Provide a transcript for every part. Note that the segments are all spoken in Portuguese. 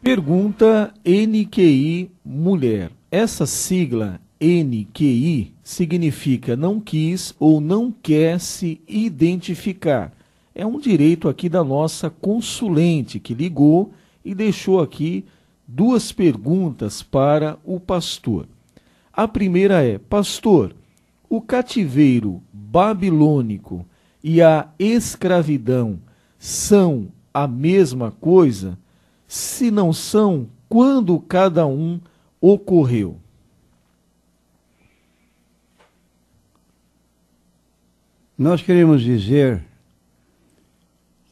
Pergunta NQI Mulher. Essa sigla NQI significa não quis ou não quer se identificar. É um direito aqui da nossa consulente que ligou e deixou aqui duas perguntas para o pastor. A primeira é: pastor, o cativeiro babilônico e a escravidão são a mesma coisa? Se não são, quando cada um ocorreu? Nós queremos dizer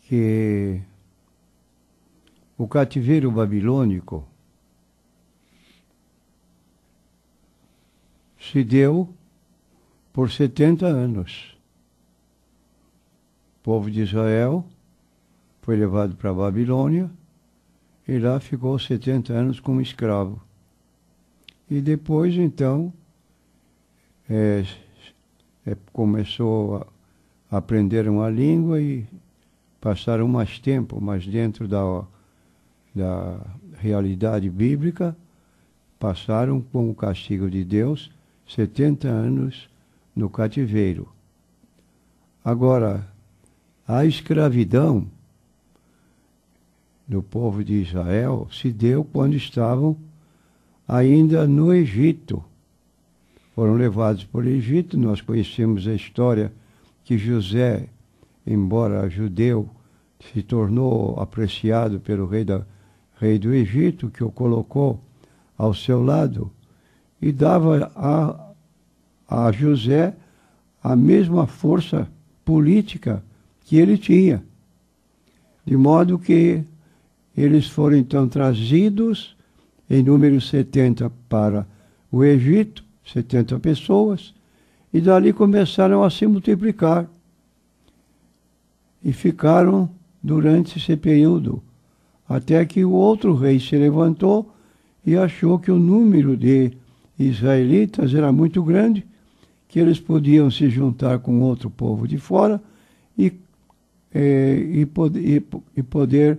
que o cativeiro babilônico se deu por 70 anos. O povo de Israel foi levado para a Babilônia e lá ficou 70 anos como escravo. E depois, então, começou a aprender uma língua e passaram mais tempo, mas dentro da realidade bíblica, passaram com o castigo de Deus 70 anos no cativeiro. Agora, a escravidão do povo de Israel se deu quando estavam ainda no Egito. Foram levados para o Egito. Nós conhecemos a história que José, embora judeu, se tornou apreciado pelo rei do Egito, que o colocou ao seu lado e dava a José a mesma força política que ele tinha. De modo que eles foram então trazidos em número 70 para o Egito, 70 pessoas, e dali começaram a se multiplicar. E ficaram durante esse período, até que o outro rei se levantou e achou que o número de israelitas era muito grande, que eles podiam se juntar com outro povo de fora e poder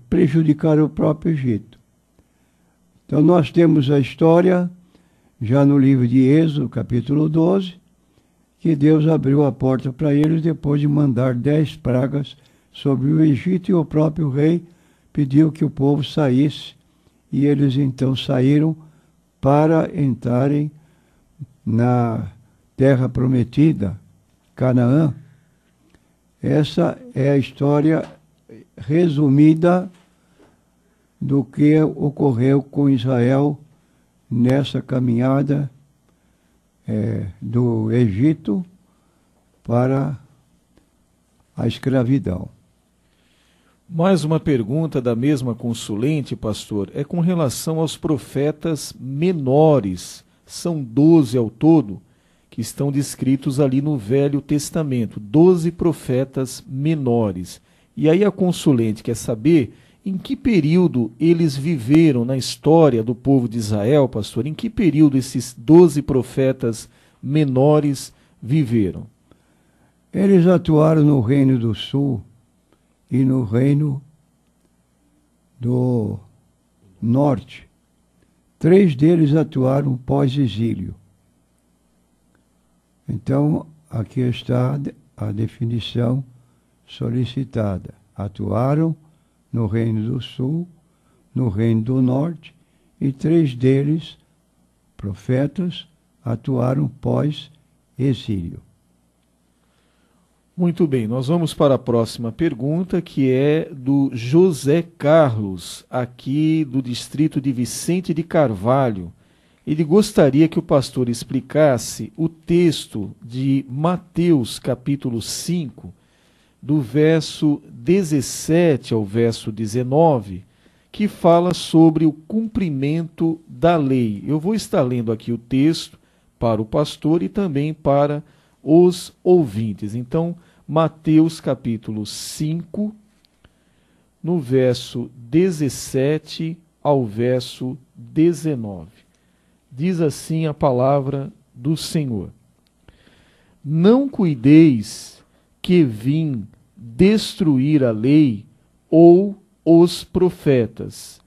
prejudicar o próprio Egito. Então nós temos a história, já no livro de Êxodo, capítulo 12, que Deus abriu a porta para eles depois de mandar 10 pragas sobre o Egito, e o próprio rei pediu que o povo saísse, e eles então saíram para entrarem na terra prometida, Canaã. Essa é a história resumida do que ocorreu com Israel nessa caminhada do Egito para a escravidão. Mais uma pergunta da mesma consulente, pastor, é com relação aos profetas menores. São 12 ao todo que estão descritos ali no Velho Testamento, 12 profetas menores. E aí a consulente quer saber em que período eles viveram na história do povo de Israel, pastor? Em que período esses 12 profetas menores viveram? Eles atuaram no Reino do Sul e no Reino do Norte. 3 deles atuaram pós-exílio. Então, aqui está a definição solicitada. Atuaram no Reino do Sul, no Reino do Norte, e 3 deles, profetas, atuaram pós-exílio. Muito bem, nós vamos para a próxima pergunta, que é do José Carlos, aqui do distrito de Vicente de Carvalho. Ele gostaria que o pastor explicasse o texto de Mateus, capítulo 5, do verso 17 ao verso 19, que fala sobre o cumprimento da lei. Eu vou estar lendo aqui o texto para o pastor e também para os ouvintes. Então, Mateus capítulo 5, no verso 17 ao verso 19. Diz assim a palavra do Senhor: Não cuideis que vim destruir a lei ou os profetas.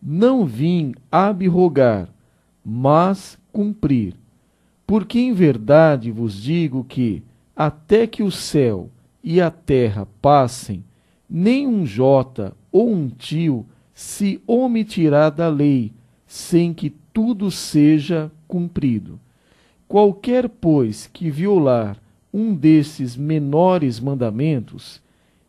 não vim abrogar, mas cumprir. Porque em verdade vos digo que, até que o céu e a terra passem, nem um jota ou um tio se omitirá da lei, sem que tudo seja cumprido. Qualquer, pois, que violar um desses menores mandamentos,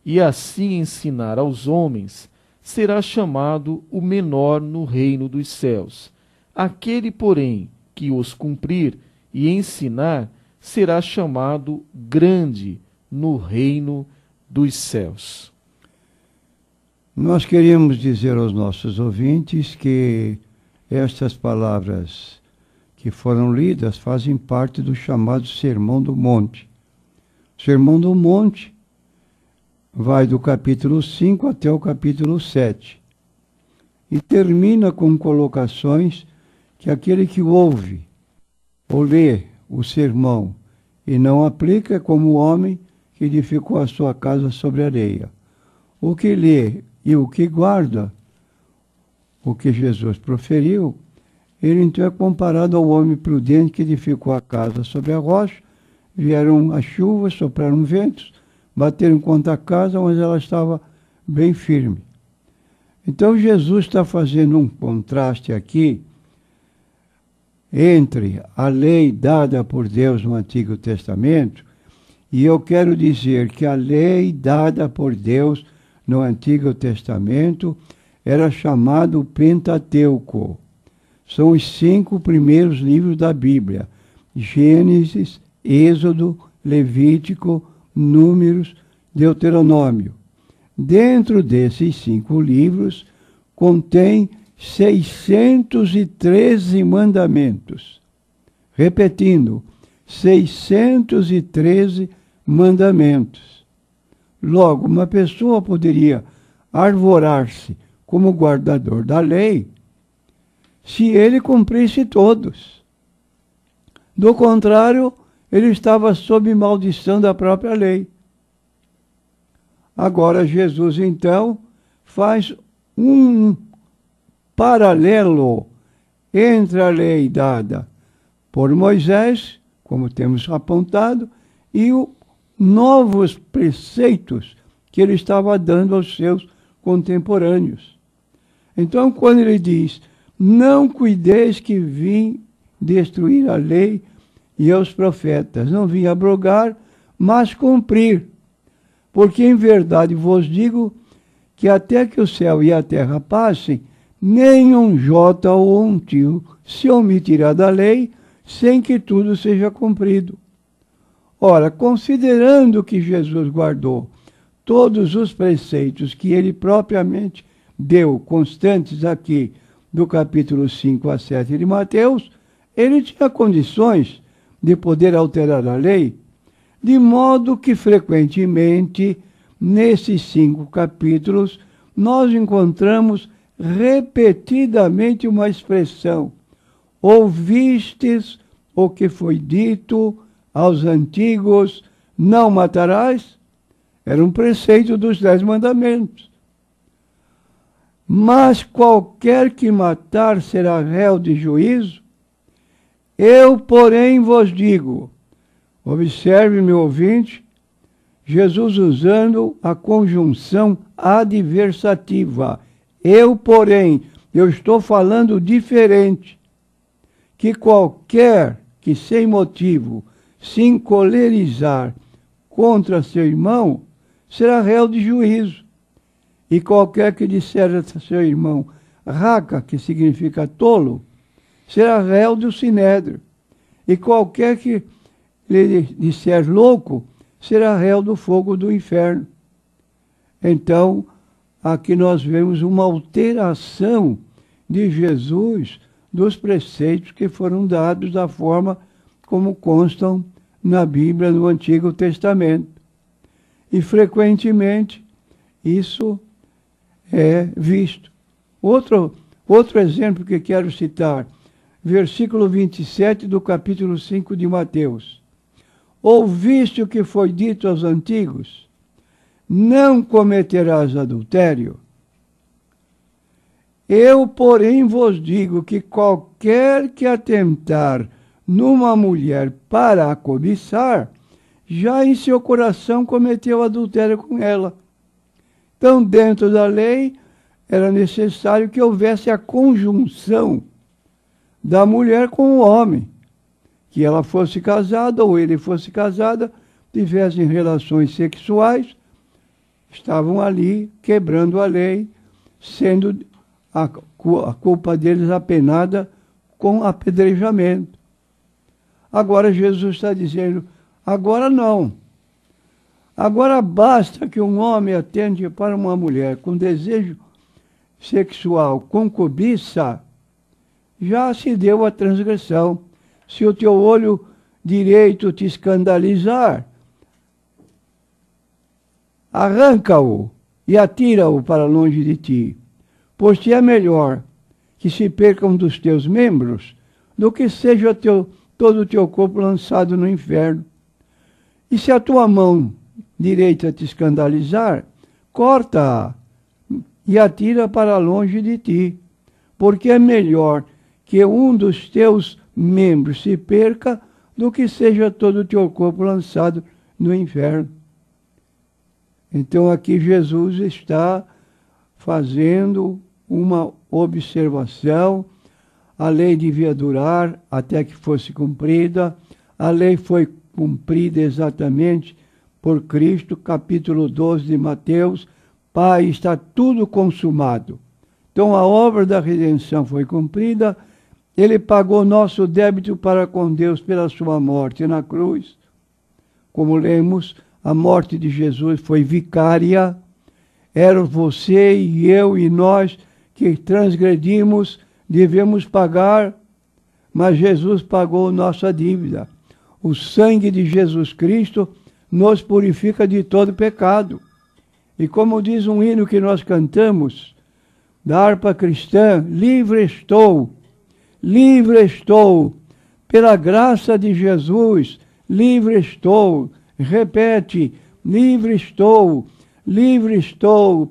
e assim ensinar aos homens, será chamado o menor no reino dos céus. Aquele, porém, que os cumprir e ensinar, será chamado grande no reino dos céus. Nós queríamos dizer aos nossos ouvintes que estas palavras que foram lidas fazem parte do chamado Sermão do Monte. O Sermão do Monte vai do capítulo 5 até o capítulo 7 e termina com colocações que aquele que ouve ou lê o sermão e não aplica é como o homem que edificou a sua casa sobre areia. O que lê e o que guarda o que Jesus proferiu, ele então é comparado ao homem prudente que edificou a casa sobre a rocha. Vieram as chuvas, sopraram ventos, bateram contra a casa, mas ela estava bem firme. Então Jesus está fazendo um contraste aqui entre a lei dada por Deus no Antigo Testamento, e eu quero dizer que a lei dada por Deus no Antigo Testamento era chamado Pentateuco. São os 5 primeiros livros da Bíblia: Gênesis, Êxodo, Levítico, Números, Deuteronômio. Dentro desses 5 livros, contém 613 mandamentos. Repetindo, 613 mandamentos. Logo, uma pessoa poderia arvorar-se como guardador da lei se ele cumprisse todos. Do contrário, ele estava sob maldição da própria lei. Agora, Jesus, então, faz um paralelo entre a lei dada por Moisés, como temos apontado, e os novos preceitos que ele estava dando aos seus contemporâneos. Então, quando ele diz: não cuideis que vim destruir a lei e os profetas, não vim abrogar, mas cumprir. Porque em verdade vos digo que até que o céu e a terra passem, nem um jota ou um tio se omitirá da lei, sem que tudo seja cumprido. Ora, considerando que Jesus guardou todos os preceitos que ele propriamente deu, constantes aqui, do capítulo 5 a 7 de Mateus, ele tinha condições de poder alterar a lei, de modo que frequentemente, nesses 5 capítulos, nós encontramos repetidamente uma expressão: ouvistes o que foi dito aos antigos, não matarás? Era um preceito dos 10 mandamentos. Mas qualquer que matar será réu de juízo. Eu, porém, vos digo, observe, meu ouvinte, Jesus usando a conjunção adversativa. Eu, porém, eu estou falando diferente, que qualquer que sem motivo se encolerizar contra seu irmão será réu de juízo. E qualquer que disser a seu irmão raca, que significa tolo, será réu do sinédrio. E qualquer que lhe disser louco, será réu do fogo do inferno. Então, aqui nós vemos uma alteração de Jesus dos preceitos que foram dados da forma como constam na Bíblia, no Antigo Testamento. E, frequentemente, isso é visto. Outro exemplo que quero citar, versículo 27 do capítulo 5 de Mateus. Ouviste o que foi dito aos antigos? Não cometerás adultério. Eu, porém, vos digo que qualquer que atentar numa mulher para a cobiçar, já em seu coração cometeu adultério com ela. Então, dentro da lei, era necessário que houvesse a conjunção da mulher com o homem, que ela fosse casada ou ele fosse casada, tivessem relações sexuais, estavam ali quebrando a lei, sendo a culpa deles apenada com apedrejamento. Agora Jesus está dizendo, agora não. Agora basta que um homem atende para uma mulher com desejo sexual, com cobiça, já se deu a transgressão. Se o teu olho direito te escandalizar, arranca-o e atira-o para longe de ti, pois te é melhor que se percam dos teus membros do que seja todo o teu corpo lançado no inferno. E se a tua mão direita te escandalizar, corta-a e atira para longe de ti, porque é melhor que um dos teus membros se perca do que seja todo o teu corpo lançado no inferno. Então aqui Jesus está fazendo uma observação. A lei devia durar até que fosse cumprida. A lei foi cumprida exatamente por Cristo, capítulo 12 de Mateus. Pai, está tudo consumado. Então a obra da redenção foi cumprida. Ele pagou nosso débito para com Deus pela sua morte na cruz. Como lemos, a morte de Jesus foi vicária. Era você e eu e nós que transgredimos, devemos pagar, mas Jesus pagou nossa dívida. O sangue de Jesus Cristo nos purifica de todo pecado. E como diz um hino que nós cantamos, da harpa cristã, livre estou, pela graça de Jesus, livre estou. Repete, livre estou,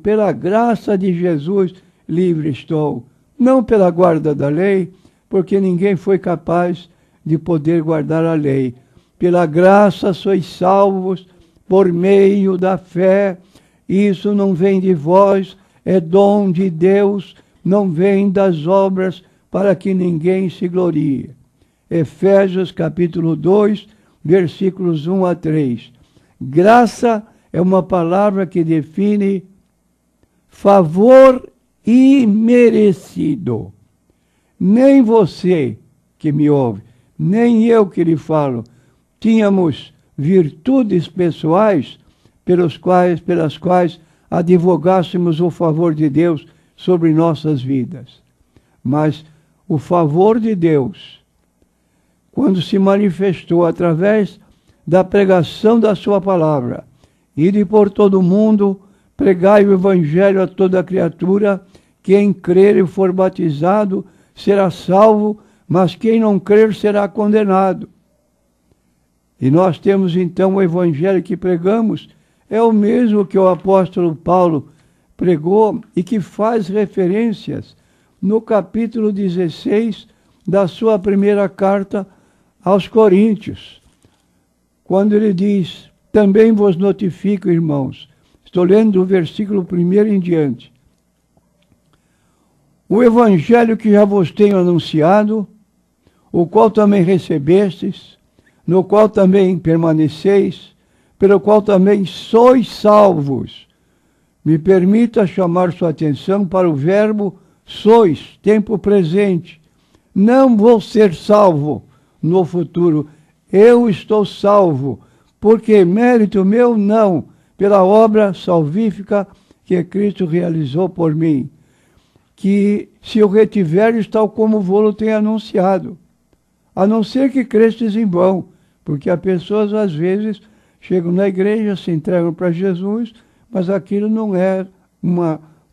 pela graça de Jesus, livre estou. Não pela guarda da lei, porque ninguém foi capaz de poder guardar a lei. Pela graça sois salvos por meio da fé. Isso não vem de vós, é dom de Deus, não vem das obras para que ninguém se glorie. Efésios capítulo 2, versículos 1 a 3. Graça é uma palavra que define favor imerecido. Nem você que me ouve, nem eu que lhe falo, tínhamos virtudes pessoais pelas quais advogássemos o favor de Deus sobre nossas vidas. Mas o favor de Deus, quando se manifestou através da pregação da sua palavra, ide por todo o mundo, pregai o evangelho a toda criatura, quem crer e for batizado será salvo, mas quem não crer será condenado. E nós temos então o evangelho que pregamos, é o mesmo que o apóstolo Paulo pregou e que faz referências no capítulo 16 da sua primeira carta aos Coríntios, quando ele diz, também vos notifico, irmãos, estou lendo o versículo 1 em diante, o evangelho que já vos tenho anunciado, o qual também recebestes, no qual também permaneceis, pelo qual também sois salvos. Me permita chamar sua atenção para o verbo sois, tempo presente. Não vou ser salvo no futuro. Eu estou salvo, porque mérito meu não, pela obra salvífica que Cristo realizou por mim. Que se o retiveres tal como vou-lo tem anunciado, a não ser que crestes em vão, porque as pessoas às vezes chegam na igreja, se entregam para Jesus, mas aquilo não é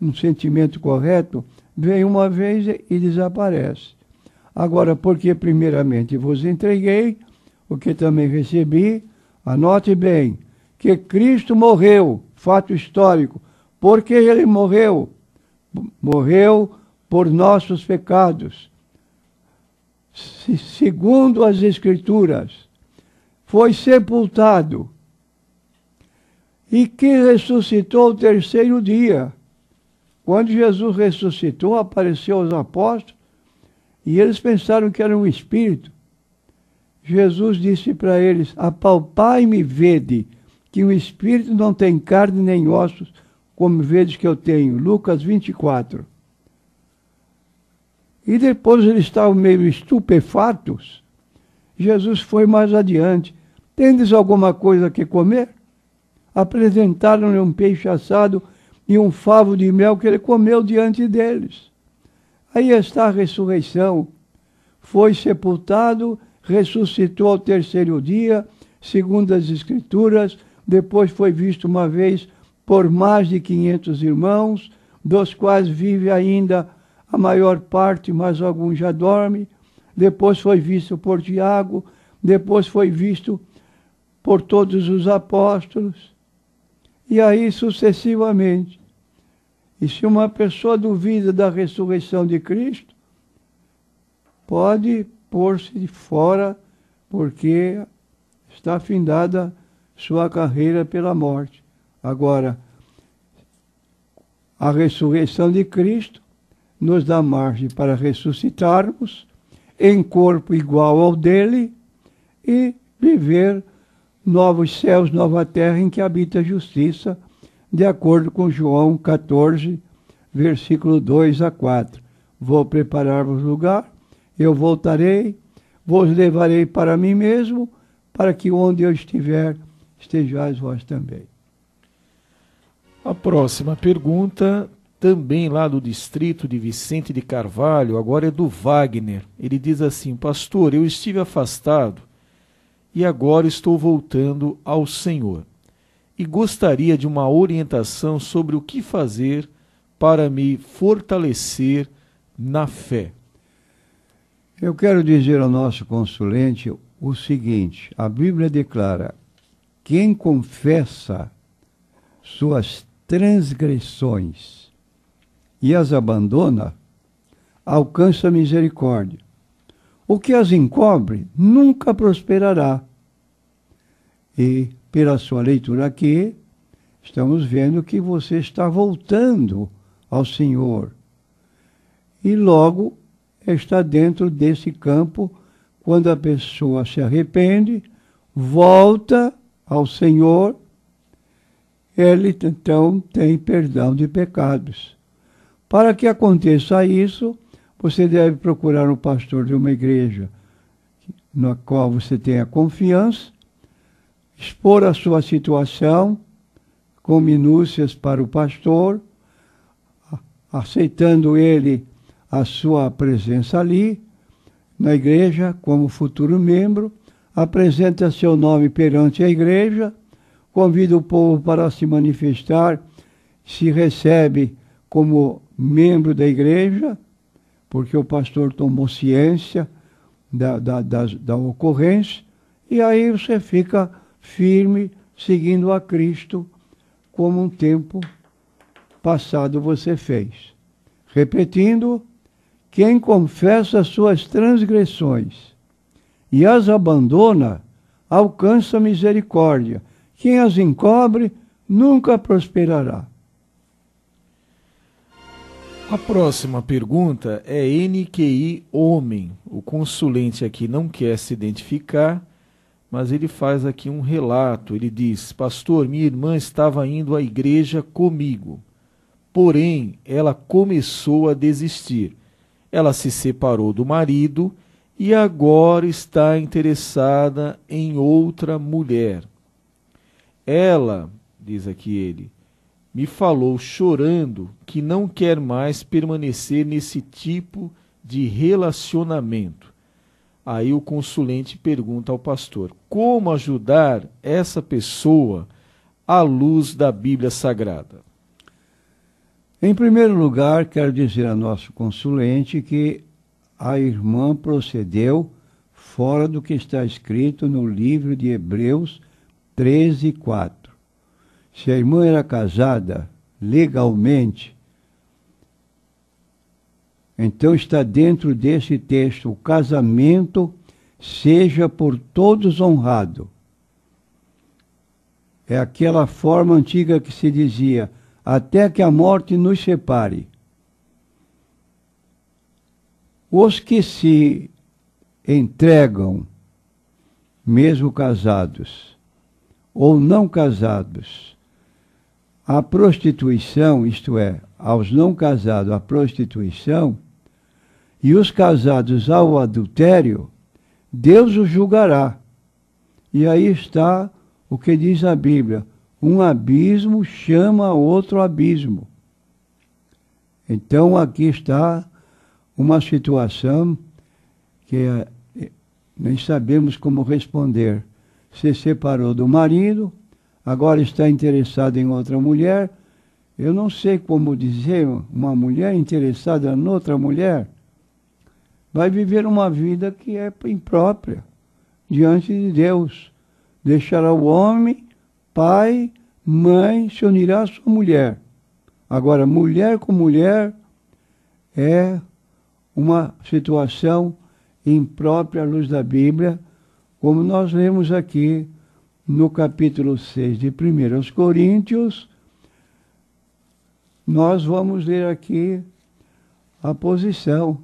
um sentimento correto, vem uma vez e desaparece. Agora, porque primeiramente vos entreguei, o que também recebi, anote bem, que Cristo morreu, fato histórico, porque ele morreu por nossos pecados, segundo as Escrituras, foi sepultado e que ressuscitou ao terceiro dia. Quando Jesus ressuscitou, apareceu aos apóstolos e eles pensaram que era um espírito. Jesus disse para eles: apalpai-me e vede, que um espírito não tem carne nem ossos, como vedes que eu tenho. Lucas 24. E depois eles estavam meio estupefatos. Jesus foi mais adiante. Tendes alguma coisa que comer? Apresentaram-lhe um peixe assado e um favo de mel que ele comeu diante deles. Aí está a ressurreição. Foi sepultado, ressuscitou ao terceiro dia, segundo as Escrituras, depois foi visto uma vez por mais de 500 irmãos, dos quais vive ainda a maior parte, mas alguns já dormem. Depois foi visto por Tiago, depois foi visto por todos os apóstolos, e aí sucessivamente. E se uma pessoa duvida da ressurreição de Cristo, pode pôr-se de fora, porque está findada sua carreira pela morte. Agora, a ressurreição de Cristo nos dá margem para ressuscitarmos em corpo igual ao dele e viver novos céus, nova terra em que habita a justiça, de acordo com João 14, versículo 2 a 4. Vou preparar-vos lugar, eu voltarei, vos levarei para mim mesmo, para que onde eu estiver, estejais vós também. A próxima pergunta, também lá do distrito de Vicente de Carvalho, agora é do Wagner. Ele diz assim: pastor, eu estive afastado e agora estou voltando ao Senhor. E gostaria de uma orientação sobre o que fazer para me fortalecer na fé. Eu quero dizer ao nosso consulente o seguinte: a Bíblia declara: quem confessa suas transgressões e as abandona, alcança misericórdia. O que as encobre nunca prosperará. E, pela sua leitura aqui, estamos vendo que você está voltando ao Senhor. E logo está dentro desse campo, quando a pessoa se arrepende, volta ao Senhor, ele então tem perdão de pecados. Para que aconteça isso, você deve procurar um pastor de uma igreja na qual você tenha confiança, expor a sua situação com minúcias para o pastor, aceitando ele a sua presença ali, na igreja, como futuro membro, apresenta seu nome perante a igreja, convida o povo para se manifestar, se recebe como membro da igreja, porque o pastor tomou ciência da ocorrência, e aí você fica firme, seguindo a Cristo, como um tempo passado você fez. Repetindo, quem confessa suas transgressões e as abandona, alcança misericórdia. Quem as encobre, nunca prosperará. A próxima pergunta é NQI Homem. O consulente aqui não quer se identificar, mas ele faz aqui um relato. Ele diz: pastor, minha irmã estava indo à igreja comigo, porém ela começou a desistir. Ela se separou do marido e agora está interessada em outra mulher. Ela, diz aqui ele, me falou chorando que não quer mais permanecer nesse tipo de relacionamento. Aí o consulente pergunta ao pastor: como ajudar essa pessoa à luz da Bíblia Sagrada? Em primeiro lugar, quero dizer ao nosso consulente que a irmã procedeu fora do que está escrito no livro de Hebreus 13:4. Se a irmã era casada legalmente, Então está dentro desse texto: o casamento seja por todos honrado. É aquela forma antiga que se dizia: até que a morte nos separe. Os que se entregam, mesmo casados ou não casados, à prostituição, isto é, aos não casados à prostituição, e os casados ao adultério, Deus os julgará. E aí está o que diz a Bíblia: um abismo chama outro abismo. Então aqui está uma situação que nem sabemos como responder. Se separou do marido, agora está interessado em outra mulher. Eu não sei como dizer, uma mulher interessada em outra mulher vai viver uma vida que é imprópria diante de Deus. Deixará o homem, pai, mãe, se unirá à sua mulher. Agora, mulher com mulher é uma situação imprópria à luz da Bíblia, como nós lemos aqui no capítulo 6 de 1 Coríntios. Nós vamos ler aqui a posição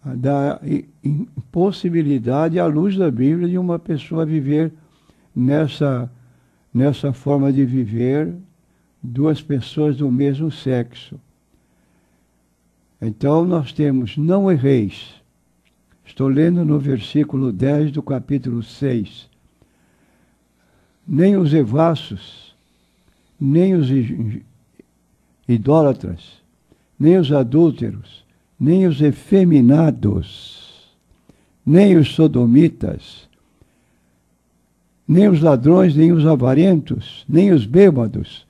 da impossibilidade, à luz da Bíblia, de uma pessoa viver nessa forma de viver, duas pessoas do mesmo sexo. Então nós temos: não erreis. Estou lendo no versículo 10 do capítulo 6. Nem os devassos, nem os idólatras, nem os adúlteros, nem os efeminados, nem os sodomitas, nem os ladrões, nem os avarentos, nem os bêbados,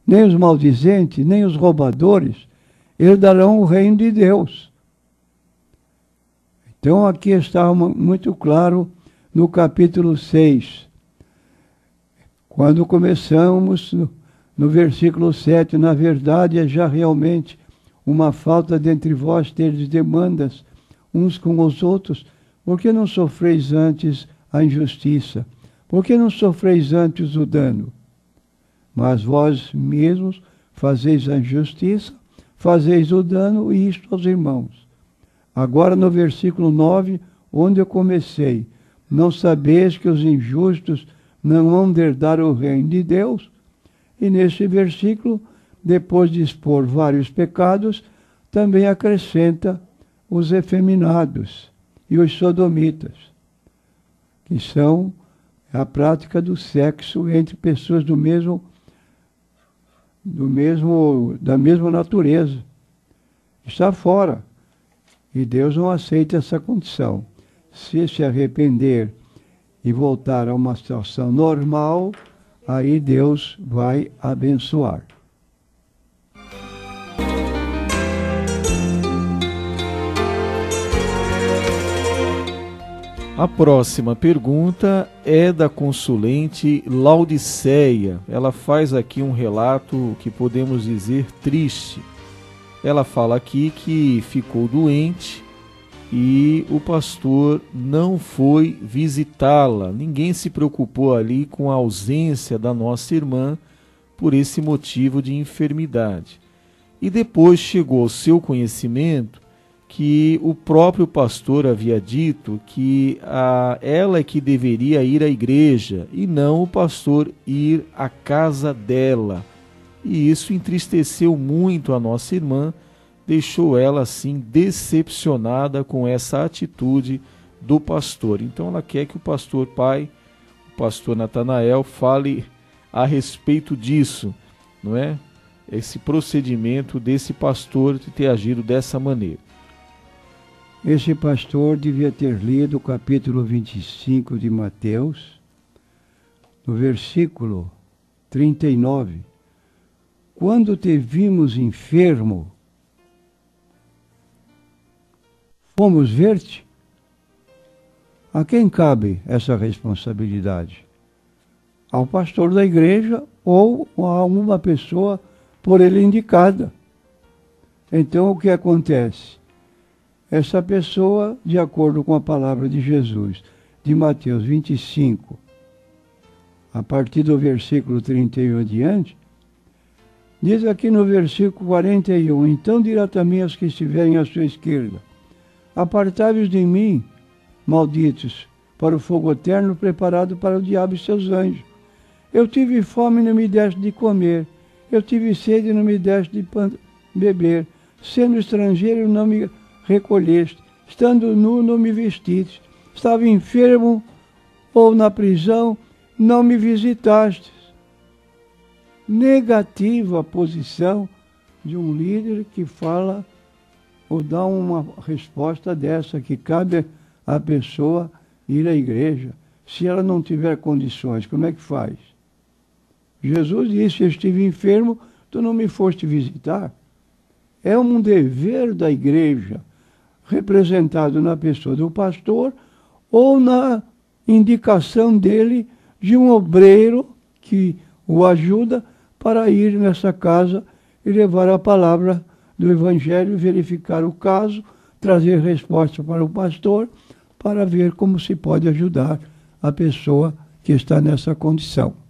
nem os maldizentes, nem os roubadores herdarão o reino de Deus. Então aqui está muito claro no capítulo 6. Quando começamos no versículo 7, na verdade é já realmente uma falta dentre vós teres demandas uns com os outros. Por que não sofreis antes a injustiça? Por que não sofreis antes o dano? Mas vós mesmos fazeis a injustiça, fazeis o dano, e isto aos irmãos. Agora no versículo 9, onde eu comecei: não sabeis que os injustos não vão herdar o reino de Deus? E nesse versículo, depois de expor vários pecados, também acrescenta os efeminados e os sodomitas, que são a prática do sexo entre pessoas da mesma natureza. Está fora. E Deus não aceita essa condição. Se arrepender e voltar a uma situação normal, aí Deus vai abençoar. A próxima pergunta é da consulente Laudiceia. Ela faz aqui um relato que podemos dizer triste. Ela fala aqui que ficou doente e o pastor não foi visitá-la. Ninguém se preocupou ali com a ausência da nossa irmã por esse motivo de enfermidade. E depois chegou ao seu conhecimento que o próprio pastor havia dito que ela é que deveria ir à igreja e não o pastor ir à casa dela. E isso entristeceu muito a nossa irmã, deixou ela assim decepcionada com essa atitude do pastor. Então ela quer que o pastor pai, o pastor Natanael, fale a respeito disso, não é? Esse procedimento desse pastor de ter agido dessa maneira. Esse pastor devia ter lido o capítulo 25 de Mateus, no versículo 39. Quando te vimos enfermo, fomos ver-te. A quem cabe essa responsabilidade? Ao pastor da igreja ou a uma pessoa por ele indicada. Então, o que acontece? Essa pessoa, de acordo com a palavra de Jesus, de Mateus 25, a partir do versículo 31 adiante, diz aqui no versículo 41, então dirá também aos que estiverem à sua esquerda, apartai-vos de mim, malditos, para o fogo eterno preparado para o diabo e seus anjos. Eu tive fome e não me deste de comer, eu tive sede e não me deste de beber, sendo estrangeiro não me recolheste, estando nu não me vestiste, estava enfermo ou na prisão, não me visitastes. Negativa a posição de um líder que fala ou dá uma resposta dessa, que cabe à pessoa ir à igreja. Se ela não tiver condições, como é que faz? Jesus disse, eu estive enfermo, tu não me foste visitar. É um dever da igreja, representado na pessoa do pastor ou na indicação dele de um obreiro que o ajuda para ir nessa casa e levar a palavra do Evangelho, verificar o caso, trazer resposta para o pastor, para ver como se pode ajudar a pessoa que está nessa condição.